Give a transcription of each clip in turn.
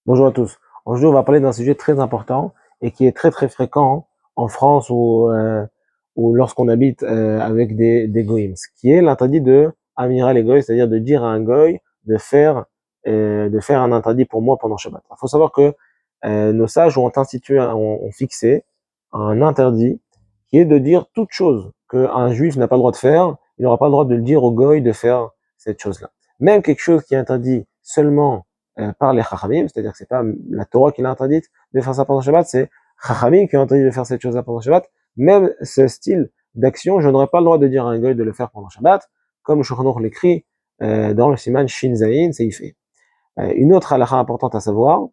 Bonjour à tous. Aujourd'hui, on va parler d'un sujet très important et qui est très très fréquent en France ou lorsqu'on habite avec des goïms, ce qui est l'interdit de amiral et goy, c'est-à-dire de dire à un goy de faire un interdit pour moi pendant Shabbat. Il faut savoir que nos sages ont institué, ont fixé un interdit qui est de dire toute chose qu'un juif n'a pas le droit de faire, il n'aura pas le droit de le dire au goy de faire cette chose-là. Même quelque chose qui est interdit seulement par les Chachamim, c'est-à-dire que c'est pas la Torah qui l'a interdite de faire ça pendant Shabbat, c'est Chachamim qui ont interdit de faire cette chose-là pendant Shabbat. Même ce style d'action, je n'aurais pas le droit de dire à un goy de le faire pendant Shabbat, comme Shulchan Aruch l'écrit dans le Siman Shin Zayin, c'est Ifé. Une autre halakha importante à savoir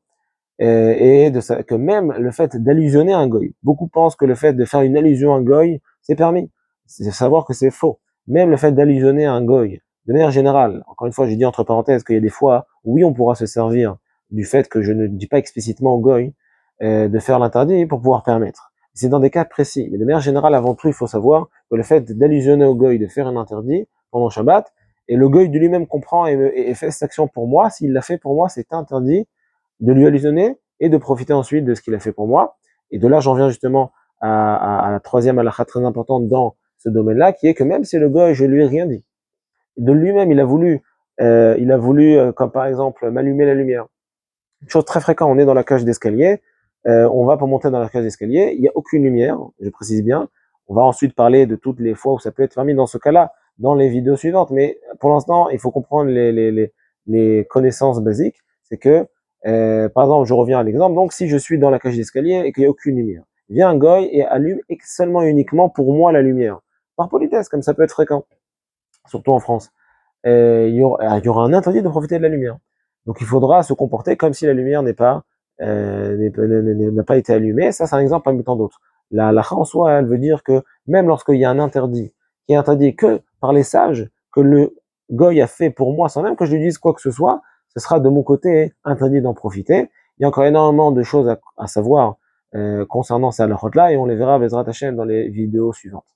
est que même le fait d'allusionner un goy, beaucoup pensent que le fait de faire une allusion à un goy, c'est permis. C'est savoir que c'est faux. Même le fait d'allusionner un goy, de manière générale, encore une fois, j'ai dit entre parenthèses qu'il y a des fois, oui, on pourra se servir du fait que je ne dis pas explicitement au goy de faire l'interdit pour pouvoir permettre. C'est dans des cas précis. Mais de manière générale, avant tout, il faut savoir que le fait d'allusionner au goy, de faire un interdit pendant Shabbat, et le goy de lui-même comprend et fait cette action pour moi, s'il l'a fait pour moi, c'est interdit de lui allusionner et de profiter ensuite de ce qu'il a fait pour moi. Et de là, j'en viens justement à la troisième halakha très importante dans ce domaine-là, qui est que même si le goy, je lui ai rien dit, de lui-même, il a voulu, comme par exemple, m'allumer la lumière. Une chose très fréquente, on est dans la cage d'escalier, on va pour monter dans la cage d'escalier, il n'y a aucune lumière, je précise bien. On va ensuite parler de toutes les fois où ça peut être permis dans ce cas-là, dans les vidéos suivantes. Mais pour l'instant, il faut comprendre les connaissances basiques. C'est que, par exemple, je reviens à l'exemple. Donc, si je suis dans la cage d'escalier et qu'il n'y a aucune lumière, vient un goy et allume seulement et uniquement pour moi la lumière. Par politesse, comme ça peut être fréquent, surtout en France. Il y aura un interdit de profiter de la lumière. Donc il faudra se comporter comme si la lumière n'a pas été allumée. Ça, c'est un exemple parmi tant d'autres. La halakha en soi, elle veut dire que même lorsqu'il y a un interdit, qui est interdit que par les sages, que le goy a fait pour moi, sans même que je lui dise quoi que ce soit, ce sera de mon côté interdit d'en profiter. Il y a encore énormément de choses à savoir concernant ces halachot-là, et on les verra Bezrat Hashem dans les vidéos suivantes.